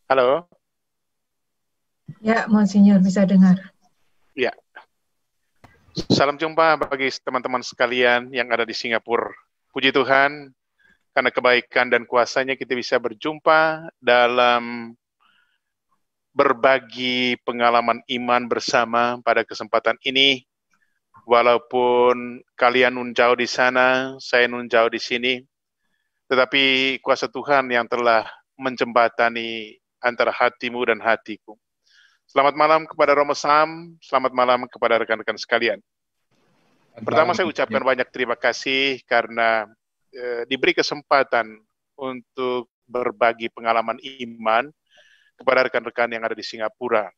Halo, Ya, Monsinyur bisa dengar. ya. Salam jumpa bagi teman-teman sekalian yang ada di Singapura. Puji Tuhan, karena kebaikan dan kuasanya kita bisa berjumpa dalam berbagi pengalaman iman bersama pada kesempatan ini. Walaupun kalian nun jauh di sana, saya nun jauh di sini, tetapi kuasa Tuhan yang telah menjembatani antara hatimu dan hatiku. Selamat malam kepada Romo Sam, selamat malam kepada rekan-rekan sekalian. Pertama saya ucapkan banyak terima kasih karena diberi kesempatan untuk berbagi pengalaman iman kepada rekan-rekan yang ada di Singapura.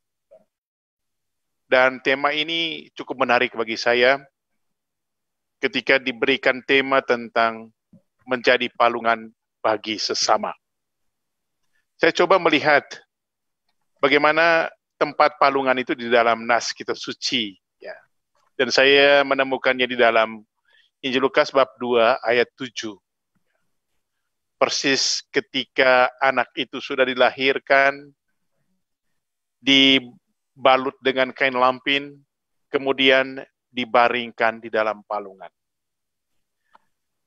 Dan tema ini cukup menarik bagi saya ketika diberikan tema tentang menjadi palungan bagi sesama. Saya coba melihat bagaimana tempat palungan itu di dalam nas kitab suci. Ya. Dan saya menemukannya di dalam Injil Lukas bab 2 ayat 7. Persis ketika anak itu sudah dilahirkan, dibalut dengan kain lampin, kemudian dibaringkan di dalam palungan.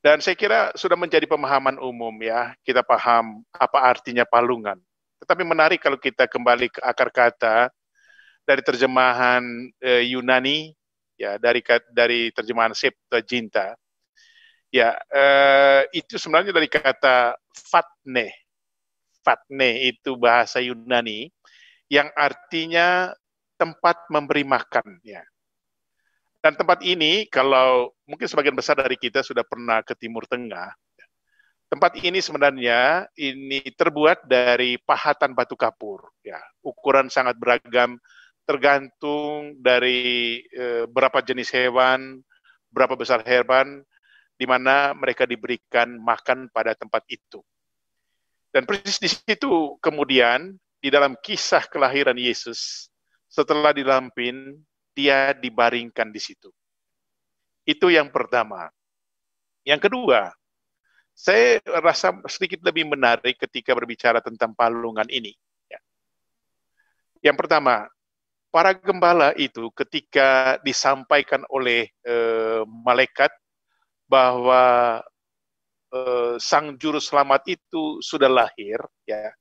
Dan saya kira sudah menjadi pemahaman umum ya, kita paham apa artinya palungan. Tetapi menarik kalau kita kembali ke akar kata dari terjemahan Yunani, ya dari terjemahan Septuaginta. Ya, itu sebenarnya dari kata fatne. Fatne itu bahasa Yunani yang artinya tempat memberi makan. Ya. Dan tempat ini, kalau mungkin sebagian besar dari kita sudah pernah ke Timur Tengah, tempat ini sebenarnya ini terbuat dari pahatan batu kapur. Ya, ukuran sangat beragam, tergantung dari berapa jenis hewan, berapa besar hewan, di mana mereka diberikan makan pada tempat itu. Dan persis di situ kemudian di dalam kisah kelahiran Yesus, setelah dilampin, dia dibaringkan di situ. Itu yang pertama. Yang kedua, saya rasa sedikit lebih menarik ketika berbicara tentang palungan ini. Yang pertama, para gembala itu ketika disampaikan oleh malaikat bahwa sang juru selamat itu sudah lahir, ya,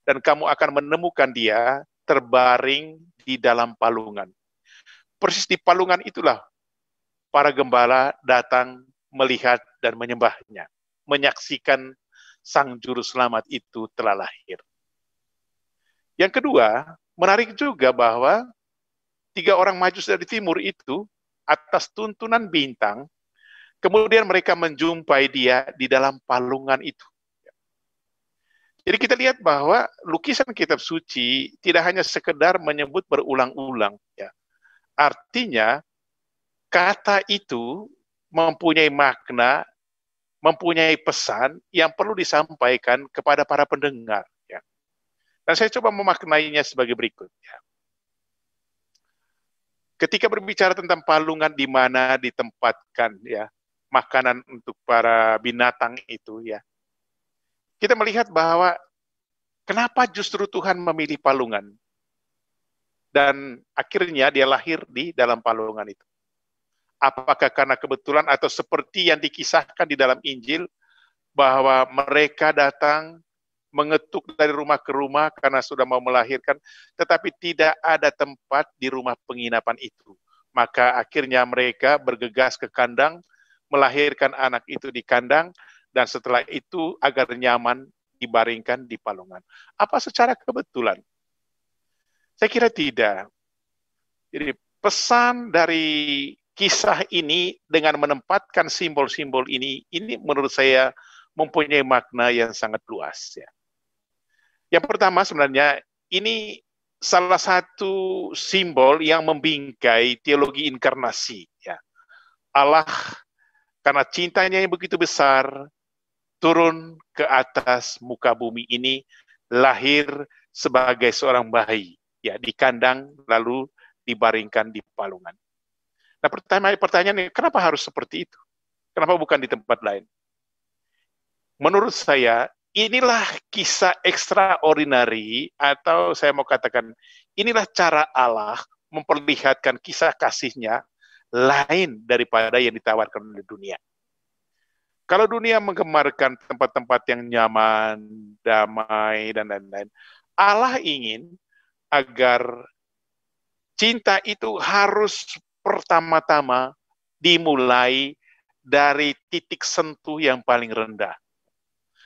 dan kamu akan menemukan dia terbaring di dalam palungan. Persis di palungan itulah para gembala datang melihat dan menyembahnya, menyaksikan sang juru selamat itu telah lahir. Yang kedua, menarik juga bahwa 3 orang Majus dari timur itu atas tuntunan bintang, kemudian mereka menjumpai dia di dalam palungan itu. Jadi kita lihat bahwa lukisan kitab suci tidak hanya sekedar menyebut berulang-ulang. Ya. Artinya, kata itu mempunyai makna, mempunyai pesan yang perlu disampaikan kepada para pendengar. Ya. Dan saya coba memaknainya sebagai berikut. Ya. Ketika berbicara tentang palungan di mana ditempatkan ya makanan untuk para binatang itu ya, kita melihat bahwa kenapa justru Tuhan memilih palungan dan akhirnya dia lahir di dalam palungan itu. Apakah karena kebetulan atau seperti yang dikisahkan di dalam Injil bahwa mereka datang mengetuk dari rumah ke rumah karena sudah mau melahirkan, tetapi tidak ada tempat di rumah penginapan itu. Maka akhirnya mereka bergegas ke kandang, melahirkan anak itu di kandang, dan setelah itu agar nyaman dibaringkan di palungan. Apa secara kebetulan? Saya kira tidak. Jadi pesan dari kisah ini dengan menempatkan simbol-simbol ini menurut saya mempunyai makna yang sangat luas. Ya. Yang pertama sebenarnya ini salah satu simbol yang membingkai teologi inkarnasi. Ya. Allah karena cintanya yang begitu besar turun ke atas muka bumi ini, lahir sebagai seorang bayi, ya di kandang lalu dibaringkan di palungan. Nah pertanyaannya, kenapa harus seperti itu? Kenapa bukan di tempat lain? Menurut saya inilah kisah extraordinary, atau saya mau katakan, inilah cara Allah memperlihatkan kisah kasih-Nya lain daripada yang ditawarkan oleh dunia. Kalau dunia menggemarkan tempat-tempat yang nyaman, damai, dan lain-lain, Allah ingin agar cinta itu harus pertama-tama dimulai dari titik sentuh yang paling rendah.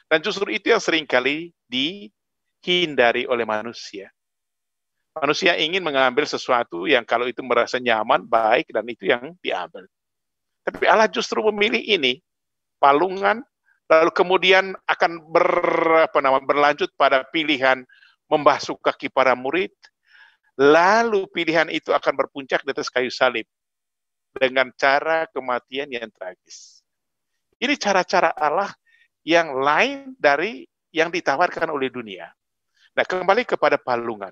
Dan justru itu yang seringkali dihindari oleh manusia. Manusia ingin mengambil sesuatu yang kalau itu merasa nyaman, baik, dan itu yang diambil. Tapi Allah justru memilih ini, palungan, lalu kemudian akan berlanjut pada pilihan membasuh kaki para murid, lalu pilihan itu akan berpuncak di atas kayu salib dengan cara kematian yang tragis. Ini cara-cara Allah yang lain dari yang ditawarkan oleh dunia. Nah, kembali kepada palungan.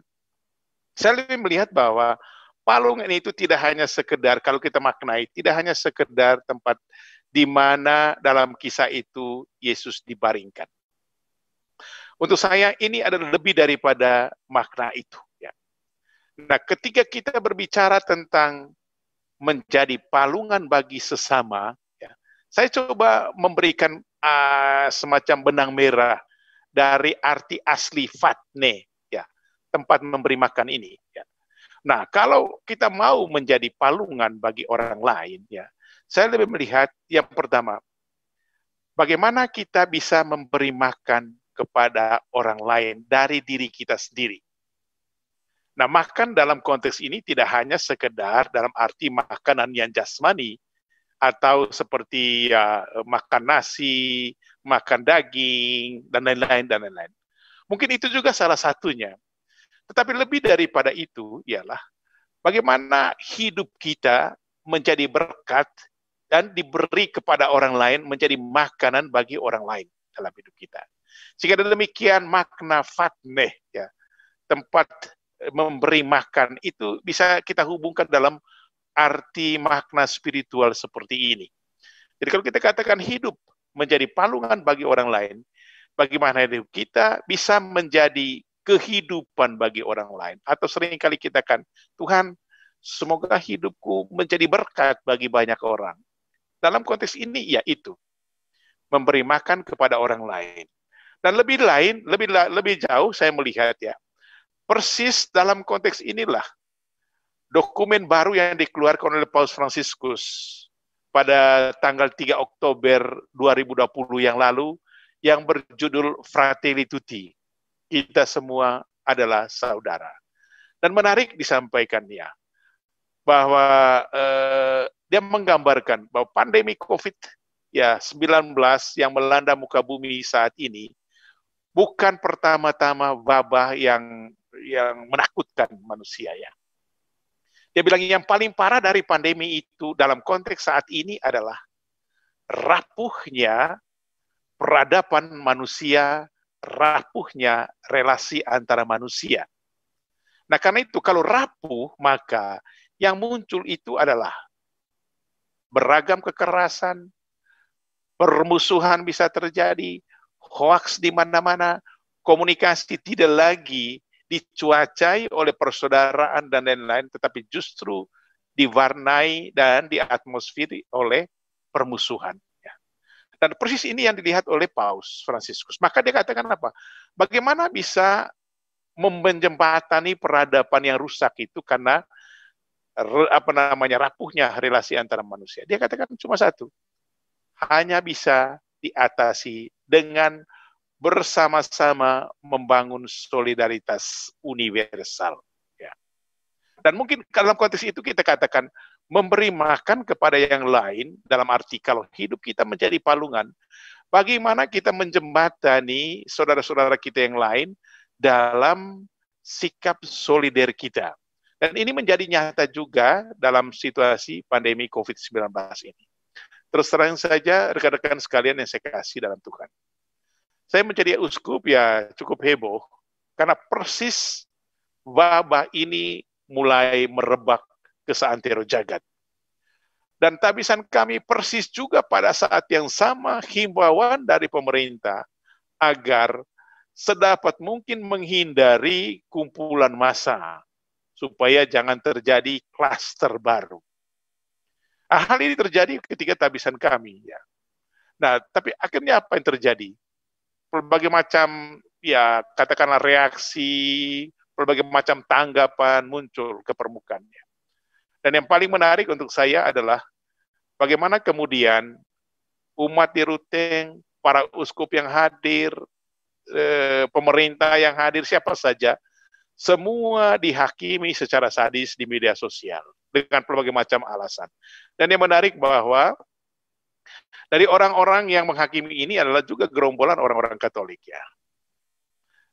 Saya lebih melihat bahwa palungan itu tidak hanya sekedar, kalau kita maknai, tidak hanya sekedar tempat di mana dalam kisah itu Yesus dibaringkan. Untuk saya ini adalah lebih daripada makna itu. Ya. Nah, ketika kita berbicara tentang menjadi palungan bagi sesama, ya, saya coba memberikan semacam benang merah dari arti asli fatne, ya, tempat memberi makan ini. Ya. Nah, kalau kita mau menjadi palungan bagi orang lain, ya, saya lebih melihat yang pertama, bagaimana kita bisa memberi makan kepada orang lain dari diri kita sendiri. Nah, makan dalam konteks ini tidak hanya sekedar dalam arti makanan yang jasmani, atau seperti makan nasi, makan daging, dan lain-lain. Mungkin itu juga salah satunya. Tetapi lebih daripada itu ialah bagaimana hidup kita menjadi berkat dan diberi kepada orang lain, menjadi makanan bagi orang lain dalam hidup kita. Sehingga demikian makna fatneh, ya, tempat memberi makan, itu bisa kita hubungkan dalam arti makna spiritual seperti ini. Jadi kalau kita katakan hidup menjadi palungan bagi orang lain, bagaimana hidup kita bisa menjadi kehidupan bagi orang lain. Atau seringkali kita kan, Tuhan, semoga hidupku menjadi berkat bagi banyak orang. Dalam konteks ini, ya itu. Memberi makan kepada orang lain. Dan lebih jauh saya melihat, ya, persis dalam konteks inilah dokumen baru yang dikeluarkan oleh Paus Fransiskus pada tanggal 3 Oktober 2020 yang lalu, yang berjudul Fratelli Tutti. Kita semua adalah saudara. Dan menarik disampaikannya, bahwa dia menggambarkan bahwa pandemi COVID-19 yang melanda muka bumi saat ini bukan pertama-tama wabah yang menakutkan manusia, ya. Dia bilang yang paling parah dari pandemi itu dalam konteks saat ini adalah rapuhnya peradaban manusia, rapuhnya relasi antara manusia. Nah, karena itu kalau rapuh, maka yang muncul itu adalah beragam kekerasan, permusuhan bisa terjadi, hoaks di mana-mana, komunikasi tidak lagi dicuacai oleh persaudaraan dan lain-lain, tetapi justru diwarnai dan diatmosferi oleh permusuhan. Dan persis ini yang dilihat oleh Paus Fransiskus. Maka dia katakan apa? Bagaimana bisa menjembatani peradaban yang rusak itu karena rapuhnya relasi antara manusia. Dia katakan cuma satu, hanya bisa diatasi dengan bersama-sama membangun solidaritas universal. Ya. Dan mungkin dalam konteks itu kita katakan memberi makan kepada yang lain, dalam arti kalau hidup kita menjadi palungan, bagaimana kita menjembatani saudara-saudara kita yang lain dalam sikap solider kita. Dan ini menjadi nyata juga dalam situasi pandemi COVID-19 ini. Terus terang saja, rekan-rekan sekalian yang saya kasih dalam Tuhan. Saya menjadi uskup ya cukup heboh, karena persis wabah ini mulai merebak ke seantero jagat. Dan tabisan kami persis juga pada saat yang sama himbauan dari pemerintah agar sedapat mungkin menghindari kumpulan massa supaya jangan terjadi klaster baru. Hal ini terjadi ketika tabisan kami, ya. Nah, tapi akhirnya apa yang terjadi? Berbagai macam, ya, katakanlah reaksi, berbagai macam tanggapan muncul ke permukaannya. Dan yang paling menarik untuk saya adalah bagaimana kemudian umat di Ruteng, para uskup yang hadir, pemerintah yang hadir, siapa saja, semua dihakimi secara sadis di media sosial dengan berbagai macam alasan. Dan yang menarik bahwa dari orang-orang yang menghakimi ini adalah juga gerombolan orang-orang Katolik, ya.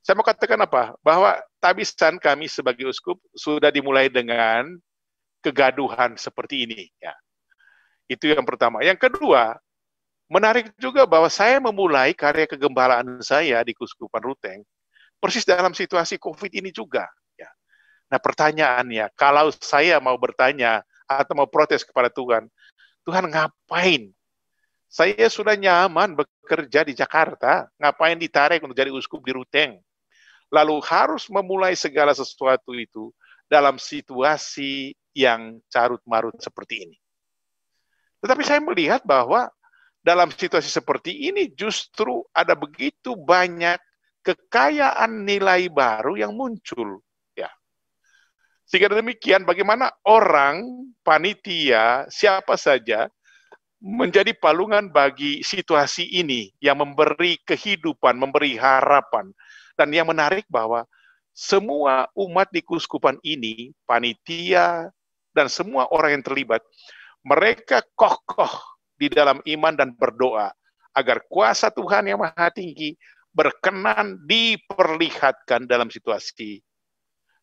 Saya mau katakan apa? Bahwa tabisan kami sebagai uskup sudah dimulai dengan kegaduhan seperti ini, ya. Itu yang pertama. Yang kedua, menarik juga bahwa saya memulai karya kegembalaan saya di Keuskupan Ruteng persis dalam situasi COVID ini juga, ya. Nah, pertanyaannya, kalau saya mau bertanya atau mau protes kepada Tuhan, Tuhan ngapain? Saya sudah nyaman bekerja di Jakarta, ngapain ditarik untuk jadi uskup di Ruteng? Lalu harus memulai segala sesuatu itu dalam situasi yang carut-marut seperti ini. Tetapi saya melihat bahwa dalam situasi seperti ini justru ada begitu banyak kekayaan nilai baru yang muncul, ya. Sehingga demikian bagaimana orang, panitia, siapa saja menjadi palungan bagi situasi ini yang memberi kehidupan, memberi harapan. Dan yang menarik bahwa semua umat di keuskupan ini, panitia, dan semua orang yang terlibat, mereka kokoh di dalam iman dan berdoa agar kuasa Tuhan yang Maha Tinggi berkenan diperlihatkan dalam situasi,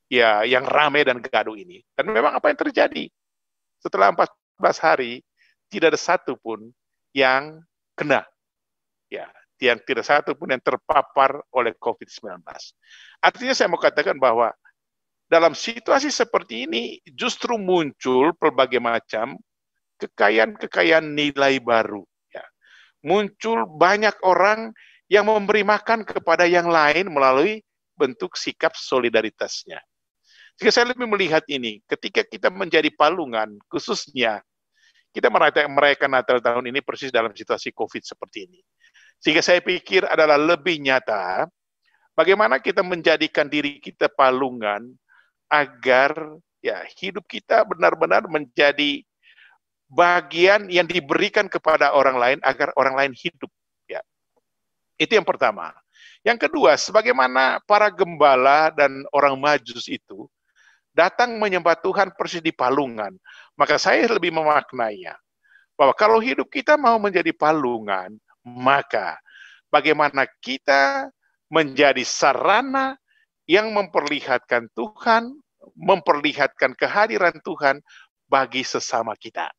ya, yang ramai dan gaduh ini. Dan memang apa yang terjadi? Setelah 14 hari, tidak ada satupun yang kena, ya, yang tidak satupun yang terpapar oleh COVID-19. Artinya saya mau katakan bahwa dalam situasi seperti ini justru muncul berbagai macam kekayaan-kekayaan nilai baru, ya. Muncul banyak orang yang memberi makan kepada yang lain melalui bentuk sikap solidaritasnya. Jika saya lebih melihat ini, ketika kita menjadi palungan, khususnya kita merayakan Natal tahun ini persis dalam situasi COVID seperti ini. Sehingga saya pikir adalah lebih nyata bagaimana kita menjadikan diri kita palungan agar, ya, hidup kita benar-benar menjadi bagian yang diberikan kepada orang lain agar orang lain hidup, ya. Itu yang pertama. Yang kedua, sebagaimana para gembala dan orang Majus itu datang menyembah Tuhan persis di palungan, maka saya lebih memaknainya bahwa kalau hidup kita mau menjadi palungan, maka bagaimana kita menjadi sarana yang memperlihatkan Tuhan, memperlihatkan kehadiran Tuhan bagi sesama kita.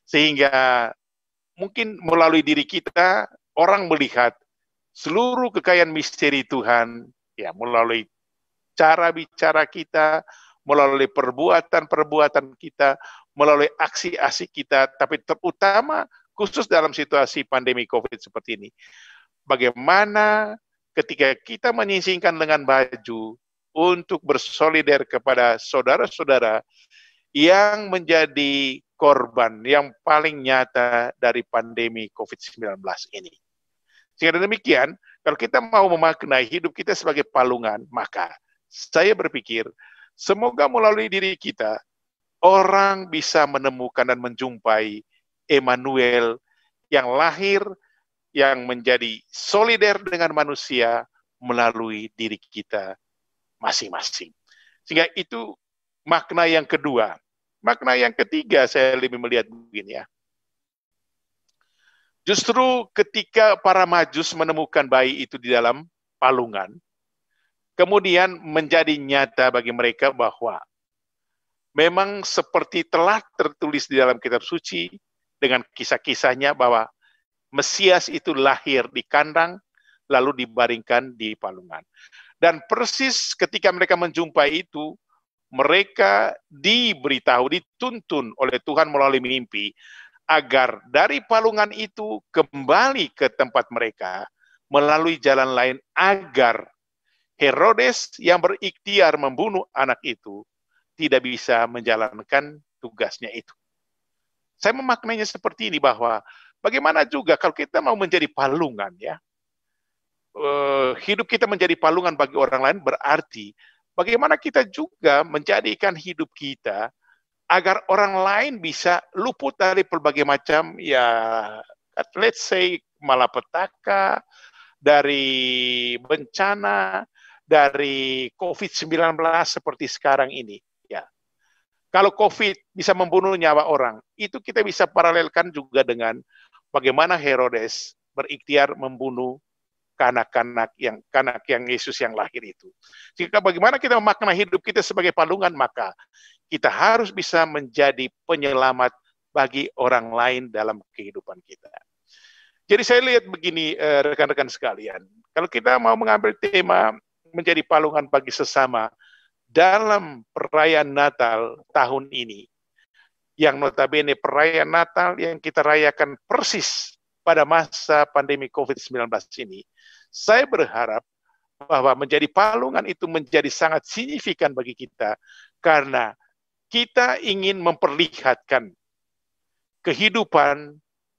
Sehingga mungkin melalui diri kita, orang melihat seluruh kekayaan misteri Tuhan, ya, melalui cara bicara kita, melalui perbuatan-perbuatan kita, melalui aksi-aksi kita, tapi terutama khusus dalam situasi pandemi COVID seperti ini. Bagaimana ketika kita menyisingkan lengan baju untuk bersolidar kepada saudara-saudara yang menjadi korban yang paling nyata dari pandemi COVID-19 ini. Sehingga demikian, kalau kita mau memaknai hidup kita sebagai palungan, maka saya berpikir semoga melalui diri kita, orang bisa menemukan dan menjumpai Emmanuel yang lahir, yang menjadi solider dengan manusia melalui diri kita masing-masing. Sehingga itu makna yang kedua. Makna yang ketiga saya lebih melihat begini, ya. Justru ketika para Majus menemukan bayi itu di dalam palungan, kemudian menjadi nyata bagi mereka bahwa memang seperti telah tertulis di dalam kitab suci dengan kisah-kisahnya bahwa Mesias itu lahir di kandang lalu dibaringkan di palungan. Dan persis ketika mereka menjumpai itu, mereka diberitahu, dituntun oleh Tuhan melalui mimpi agar dari palungan itu kembali ke tempat mereka melalui jalan lain agar Herodes yang berikhtiar membunuh anak itu tidak bisa menjalankan tugasnya itu. Saya memaknainya seperti ini, bahwa bagaimana juga kalau kita mau menjadi palungan, ya, hidup kita menjadi palungan bagi orang lain, berarti bagaimana kita juga menjadikan hidup kita agar orang lain bisa luput dari berbagai macam, ya, let's say malapetaka, dari bencana, dari COVID-19 seperti sekarang ini. Ya, kalau COVID bisa membunuh nyawa orang, itu kita bisa paralelkan juga dengan bagaimana Herodes berikhtiar membunuh kanak-kanak yang Yesus yang lahir itu. Jika bagaimana kita memaknai hidup kita sebagai palungan, maka kita harus bisa menjadi penyelamat bagi orang lain dalam kehidupan kita. Jadi saya lihat begini, rekan-rekan sekalian, kalau kita mau mengambil tema menjadi palungan bagi sesama dalam perayaan Natal tahun ini, yang notabene perayaan Natal yang kita rayakan persis pada masa pandemi COVID-19 ini, saya berharap bahwa menjadi palungan itu menjadi sangat signifikan bagi kita, karena kita ingin memperlihatkan kehidupan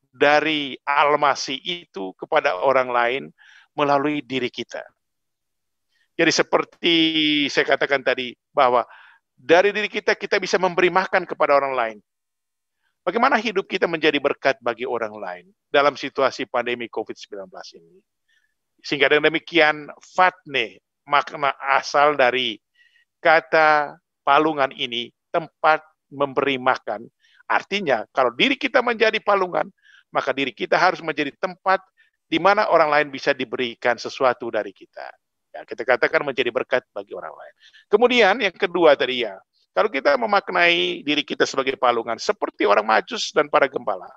dari Al-Masih itu kepada orang lain melalui diri kita. Jadi seperti saya katakan tadi, bahwa dari diri kita, kita bisa memberi makan kepada orang lain. Bagaimana hidup kita menjadi berkat bagi orang lain dalam situasi pandemi COVID-19 ini. Sehingga dengan demikian, fatne, makna asal dari kata palungan ini, tempat memberi makan. Artinya, kalau diri kita menjadi palungan, maka diri kita harus menjadi tempat di mana orang lain bisa diberikan sesuatu dari kita. Ya, kita katakan menjadi berkat bagi orang lain. Kemudian yang kedua tadi, ya, kalau kita memaknai diri kita sebagai palungan, seperti orang Majus dan para gembala,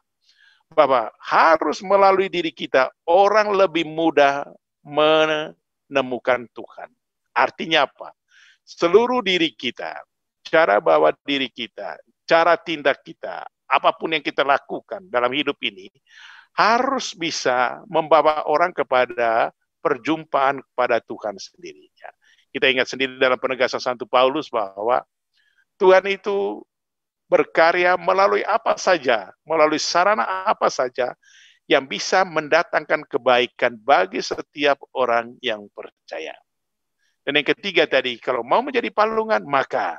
bahwa harus melalui diri kita orang lebih mudah menemukan Tuhan. Artinya apa? Seluruh diri kita, cara bawa diri kita, cara tindak kita, apapun yang kita lakukan dalam hidup ini, harus bisa membawa orang kepada perjumpaan kepada Tuhan sendiri. Kita ingat sendiri dalam penegasan Santo Paulus bahwa Tuhan itu berkarya melalui apa saja, melalui sarana apa saja yang bisa mendatangkan kebaikan bagi setiap orang yang percaya. Dan yang ketiga tadi, kalau mau menjadi palungan, maka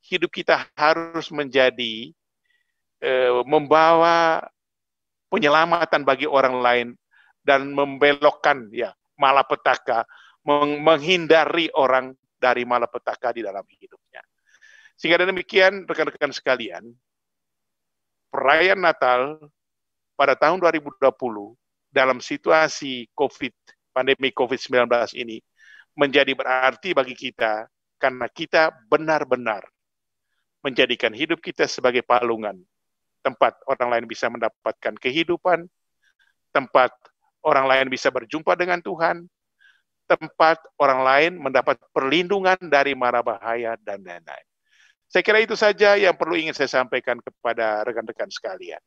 hidup kita harus menjadi membawa penyelamatan bagi orang lain dan membelokkan, ya, malapetaka, menghindari orang dari malapetaka di dalam hidupnya. Sehingga demikian, rekan-rekan sekalian, perayaan Natal pada tahun 2020 dalam situasi pandemi COVID-19 ini menjadi berarti bagi kita, karena kita benar-benar menjadikan hidup kita sebagai palungan, tempat orang lain bisa mendapatkan kehidupan, tempat orang lain bisa berjumpa dengan Tuhan, tempat orang lain mendapat perlindungan dari mara bahaya, dan lain-lain. Saya kira itu saja yang perlu ingin saya sampaikan kepada rekan-rekan sekalian.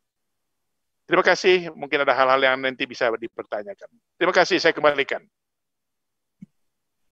Terima kasih, mungkin ada hal-hal yang nanti bisa dipertanyakan. Terima kasih, saya kembalikan.